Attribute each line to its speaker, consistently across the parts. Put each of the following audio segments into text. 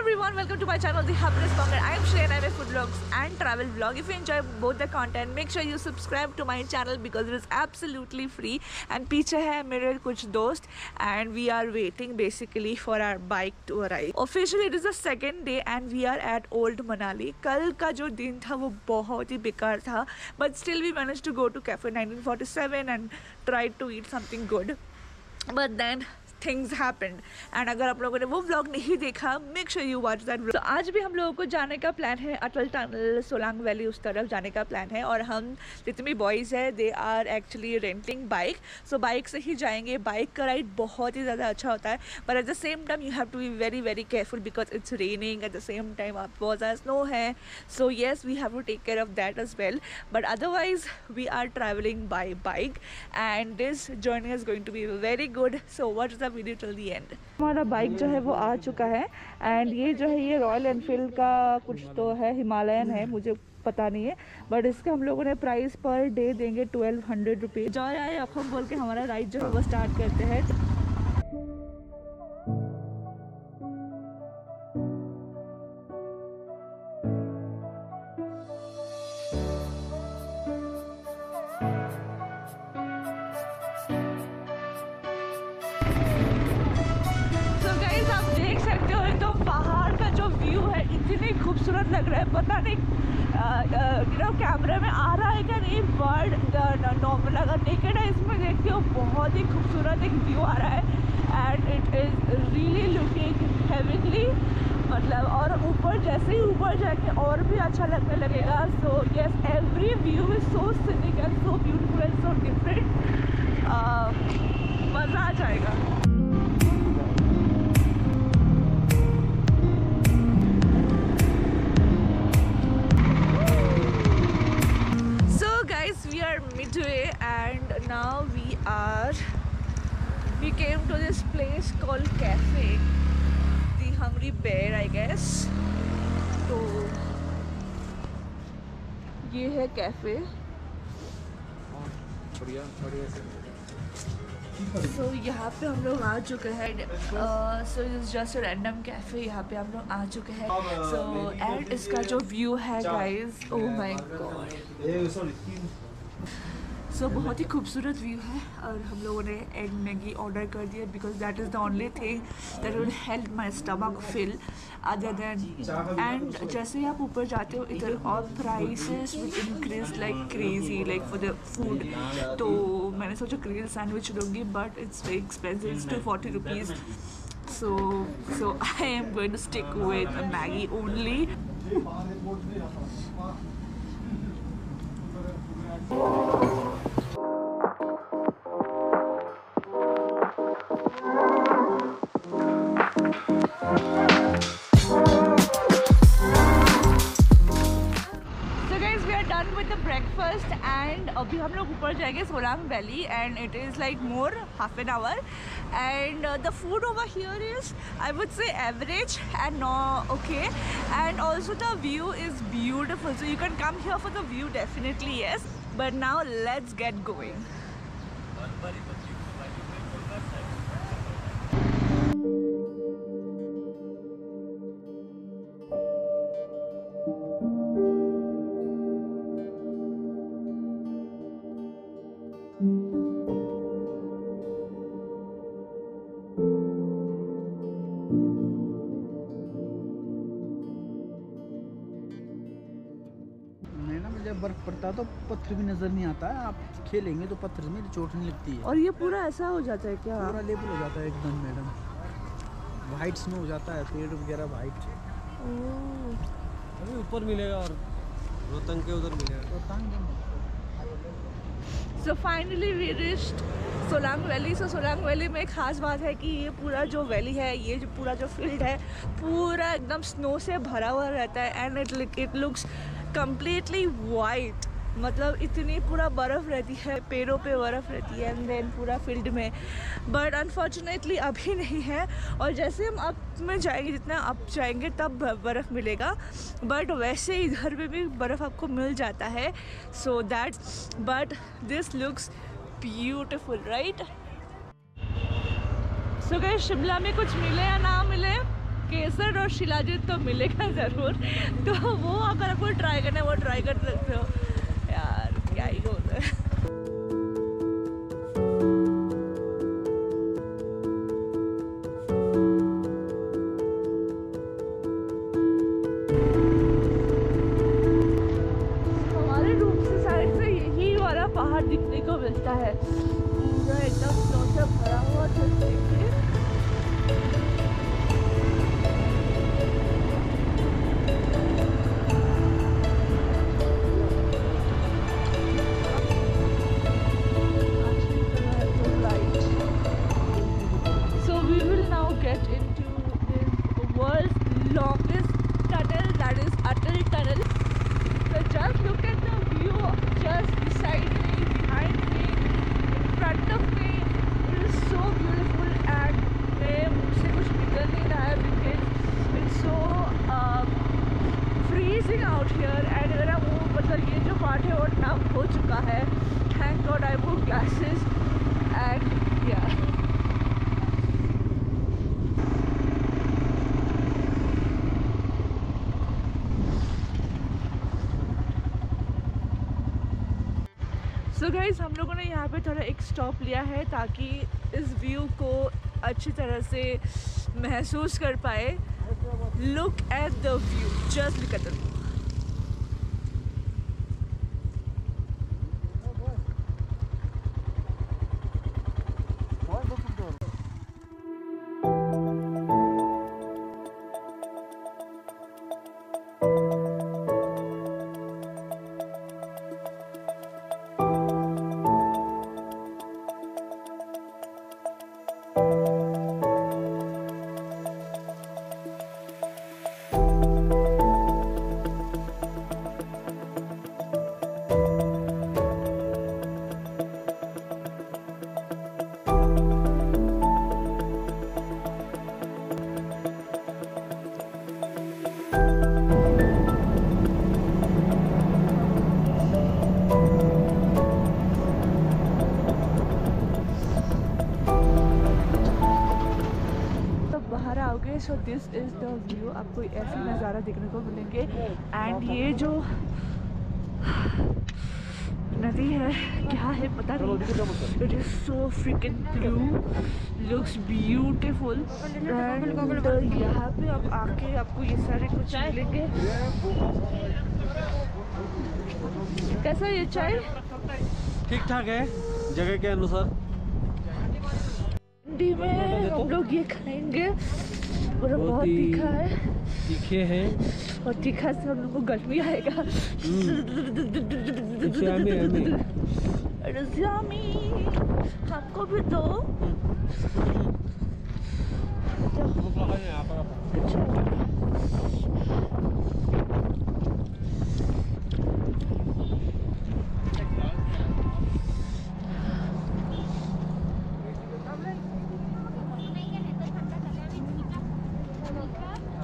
Speaker 1: everyone, welcome to my channel The Happiness Monger. I am Shreya and I make food vlogs and travel vlog. If you enjoy both the content, make sure you subscribe to my channel because it is absolutely free. And पीछे है मेरे कुछ दोस्त and we are waiting basically for our bike to arrive. Officially it is the second day and we are at Old Manali. कल का जो दिन था वो बहुत ही बेकार था, but still we managed to go to Cafe 1947 and tried to eat something good. But then things happened and अगर आप लोगों ने वो vlog नहीं देखा, make sure you watch that vlog. So आज भी हम लोगों को जाने का प्लान है, अटल टनल सोलांग वैली उस तरफ जाने का प्लान है और हम जितने भी बॉयज़ हैं they are actually renting bike. So bike से ही जाएंगे. बाइक का राइड बहुत ही ज़्यादा अच्छा होता है, but at the same time you have to be very very careful because it's raining. At the same time आप बहुत ज़्यादा snow है, so yes we have to take care of that as well. But otherwise we are traveling by bike and this journey is going to be very good. So watch the video till the and. हमारा bike जो है वो आ चुका है and ये जो है ये रॉयल एनफील्ड का कुछ तो है, हिमालयन है, मुझे पता नहीं है, बट इसके हम लोगों ने प्राइस पर डे देंगे 1200 रुपये. जॉय आए अब हम बोल के हमारा राइड जो है वो स्टार्ट करते हैं. इतनी खूबसूरत लग रहा है, पता नहीं कैमरे में आ रहा है क्या नहीं, बट नॉर्मल अगर नेकेड है इसमें देखते हो बहुत ही खूबसूरत एक व्यू आ रहा है and it is really looking heavenly. मतलब और ऊपर जैसे ही ऊपर जाके और भी अच्छा लगने लगेगा. So yes, every view is so scenic and so beautiful and so different. मज़ा आ जाएगा. We are midway and now we came to this place called Cafe The Hungry Bear, I guess. तो ये है कैफे. So यहाँ पे हम लोग आ चुके हैं. So it is just a random cafe. यहाँ पे हम लोग आ चुके हैं. So and इसका जो व्यू है guys, oh my god. So बहुत ही खूबसूरत व्यू है और हम लोगों ने एग मैगी ऑर्डर कर दिया because that is the only thing that will help my stomach fill other than. And जैसे ही आप ऊपर जाते हो इधर और prices will increase like crazy like for the food. तो मैंने सोचा ग्रिल सैंडविच लूँगी but it's very expensive, it's 240 rupees. So I am going to stick with a Maggi only. Breakfast and अभी हम लोग ऊपर जाएंगे Solang valley and it is like more half an hour and the food over here is I would say average and no okay and also the view is beautiful. So you can come here for the view definitely yes. But now let's get going.
Speaker 2: जब बर्फ पड़ता है तो पत्थर भी नजर नहीं आता है. आप खेलेंगे तो पत्थर में चोट नहीं लगती है.
Speaker 1: और ये पूरा ऐसा हो जाता है क्या?
Speaker 2: पूरा लेवल हो जाता है एकदम मैडम. वाइट स्नो हो जाता है, पेड़ वगैरह वाइट.
Speaker 3: अभी ऊपर मिलेगा और रोहतांग के उधर मिलेगा.
Speaker 1: So finally we reached Solang valley. So Solang valley में एक ख़ास बात है कि ये पूरा जो वैली है, ये जो पूरा जो फील्ड है पूरा एकदम स्नो से भरा हुआ रहता है and it looks completely white. मतलब इतनी पूरा बर्फ़ रहती है, पेड़ों पे बर्फ़ रहती है एंड देन पूरा फील्ड में. बट अनफॉर्चुनेटली अभी नहीं है और जैसे हम अप में जाएंगे, जितना अप जाएंगे तब बर्फ़ मिलेगा. बट वैसे इधर में भी बर्फ़ आपको मिल जाता है. So that's but this looks beautiful right. So guys Shimla में कुछ मिले या ना मिले केसर और शिलाजीत तो मिलेगा ज़रूर, तो वो अगर आपको ट्राई करना है वो ट्राई कर सकते हो यार, क्या ही होता है। हमारे रूम से साइड से यही वाला पहाड़ दिखने को मिलता है, पूरा एकदम स्नो से भरा हुआ। जस्ट देखिए, so we will now get into this world's longest tunnel, that is Atal Tunnel. So just look at the view just beside me, behind me, in front of me. It is so beautiful and मैं मुझसे कुछ निकल नहीं रहा है because it's so freezing out here and मेरा मुँह, मतलब ये जो पार्ट है वो नम हो चुका है। Thank God I wore glasses and yeah. So guys, हम लोगों ने यहाँ पे थोड़ा एक स्टॉप लिया है ताकि इस व्यू को अच्छी तरह से महसूस कर पाए। Look at the view, just look at the view. So this is the view, आपको ऐसे नज़ारा देखने को मिलेंगे। एंड ये जो नदी है, क्या है पता नहीं, it is so fricking blue, looks beautiful. And यहाँ पे अब आके आपको ये सारे कुछ मिलेंगे। कैसा ये चाय?
Speaker 3: ठीक ठाक है जगह के अनुसार।
Speaker 1: ठंडी में हम लोग ये खाएंगे, बहुत तीखा है,
Speaker 3: तीखे हैं
Speaker 1: और तीखा से हम लोग को गर्मी आएगा। हमको भी दो।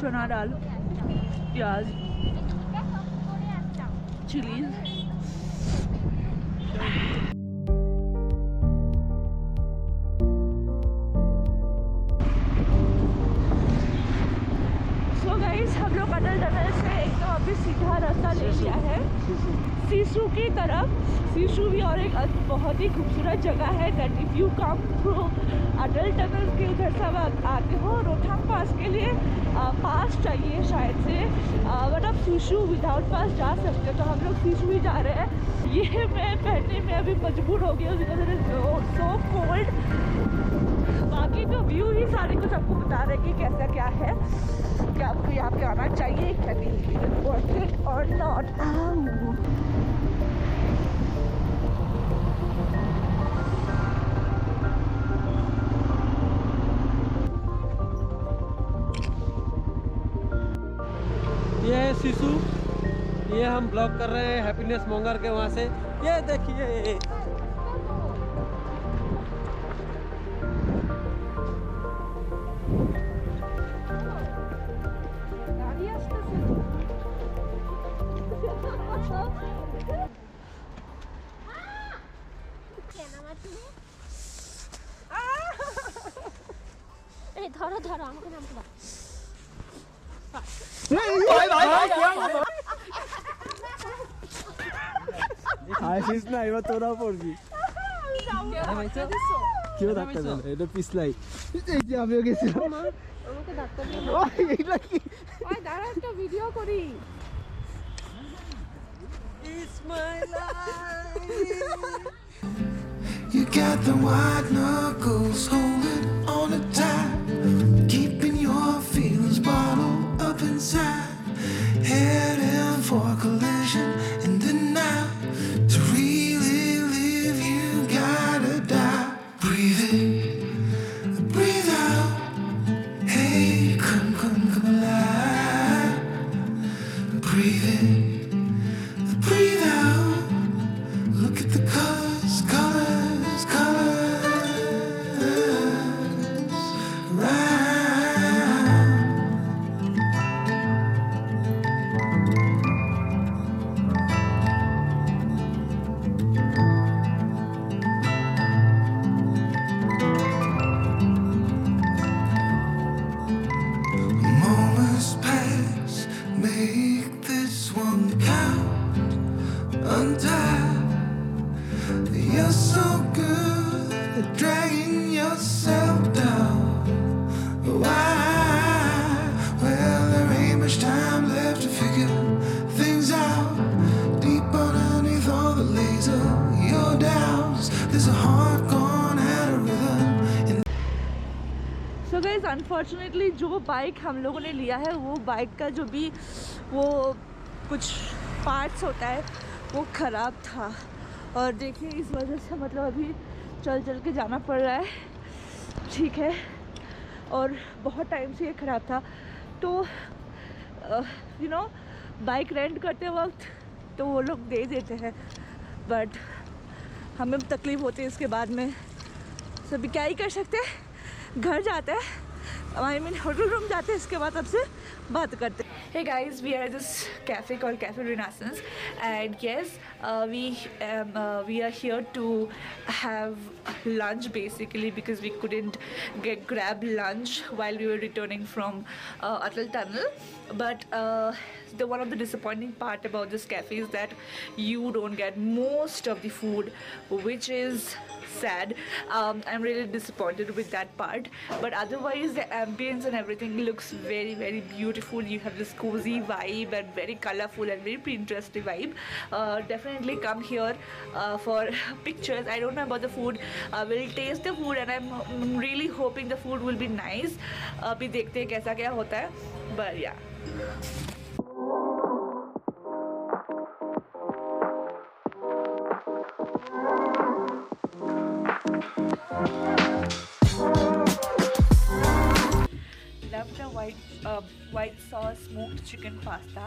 Speaker 1: चना दाल, प्याज, चिलीज। सो गाइस, हम लोग अटल टनल से एकदम अभी सीधा रास्ता ले लिया है सिसु की तरफ। सिसु भी और एक बहुत ही खूबसूरत जगह है। That if you come through Atal tunnel के उधर से आप आते हो, रोहतांग पास के लिए पास चाहिए शायद से, बट आप सिसु विदाउट पास जा सकते हो। तो हम लोग सिसु ही जा रहे हैं। ये मैं पहनने में अभी मजबूर हो गया because it is so cold. बाकी तो व्यू ही सारे कुछ आपको बता रहे कि कैसा क्या है, क्या आपको यहाँ पे आना चाहिए, कैन बी वर्थ इट और नॉट।
Speaker 3: ये है सिसु, ये हम ब्लॉग कर रहे हैं हैप्पीनेस मोंगर के वहाँ से। ये देखिए
Speaker 4: ধরো ধরো আমাকে নাম দাও।
Speaker 2: আশিস নাই বা তোরা পড়বি কেউ ধাক্কা দেয় না, এটা পিছলাই। এই যে আমিও গেছিলাম।
Speaker 1: আমাকে ধাক্কা দিয়ে
Speaker 2: এইটা কি?
Speaker 1: ওই দাঁড়া একটা ভিডিও করি।
Speaker 3: It's my life.
Speaker 4: You got the white knuckles holding on it tight, keeping your feelings bottled up inside, heading for collision in the night. To really live, you gotta die. Breathe in, breathe out. Hey, come alive. Breathe in, breathe out. Look at the colors, colors, colors around. Moments pass, make this one count. Untie. You're so good at dragging yourself down. Why? Well, there ain't much time left to figure things out. Deep underneath all the laser, your doubts, there's a heart gone out of rhythm.
Speaker 1: So guys unfortunately जो bike हम लोगों ने लिया है वो bike का जो भी वो कुछ पार्ट्स होता है वो ख़राब था, और देखिए इस वजह से मतलब अभी चल के जाना पड़ रहा है। ठीक है, और बहुत टाइम से ये ख़राब था, तो यू नो बाइक रेंट करते वक्त तो वो लोग दे देते हैं, बट हमें तकलीफ़ होती है इसके बाद में। सो अभी क्या ही कर सकते हैं, घर जाते हैं, आई मीन होटल रूम जाते हैं, इसके बाद आपसे बात करते हैं। Hey guys, we are at this cafe called Cafe Renaissance, and yes, we are here to have lunch basically because we couldn't grab lunch while we were returning from Atal Tunnel. But one of the disappointing part about this cafe is that you don't get most of the food, which is sad. I'm really disappointed with that part, but otherwise the ambience and everything looks very, very beautiful. You have this cozy vibe and very colorful and very Pinteresty vibe. Definitely come here for pictures. I don't know about the food. We'll taste the food and I'm really hoping the food will be nice. अभी देखते हैं कैसा क्या होता है, but yeah. Love the white sauce smoked chicken pasta.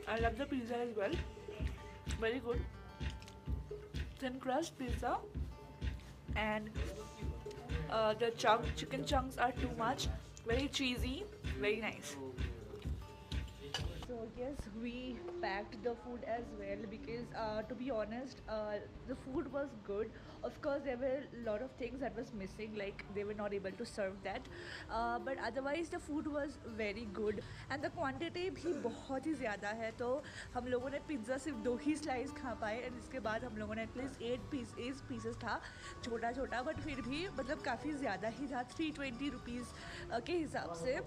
Speaker 1: I love the pizza as well. Very good. Thin crust pizza, and the chicken chunks are too much. Very cheesy, very nice. So yes, we packed the food as well because to be honest, the food was good. Of course, there were a lot of things that was missing, like they were not able to serve that. But otherwise, the food was very good and the quantity भी बहुत ही ज़्यादा है। तो हम लोगों ने pizza सिर्फ 2 ही slice खा पाए, और इसके बाद हम लोगों ने एटलीस्ट 8 पीसेस था, छोटा छोटा, बट फिर भी मतलब काफ़ी ज़्यादा ही था, 320 रुपीज़ के हिसाब से।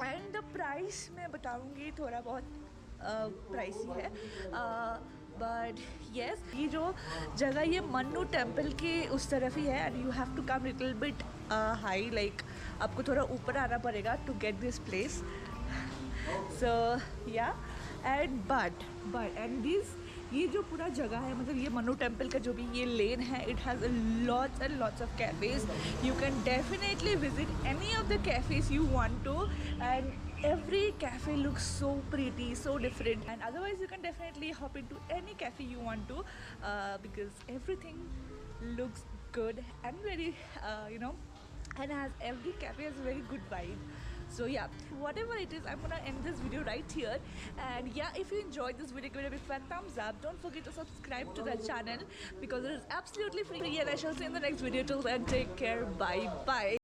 Speaker 1: एंड द प्राइस मैं बताऊंगी थोड़ा बहुत प्राइसी है, बट येस ये जो जगह ये मन्नू टेम्पल के उस तरफ ही है, and you have to come little bit high, like आपको थोड़ा ऊपर आना पड़ेगा to get this place. So या एंड बट एंड दिस ये जो पूरा जगह है, मतलब ये मन्नू टेम्पल का जो भी ये लेन है, it has lots and lots of cafes. You can definitely visit any of the cafes you want to, and every cafe looks so pretty, so different, and otherwise you can definitely hop into any cafe you want to, because everything looks good and very and every cafe has a very good vibe. So yeah, whatever it is, I'm gonna end this video right here. And yeah, if you enjoyed this video, give it a big fat thumbs up. Don't forget to subscribe to the channel because it is absolutely free. And I shall see you in the next video. Till then, take care. Bye bye.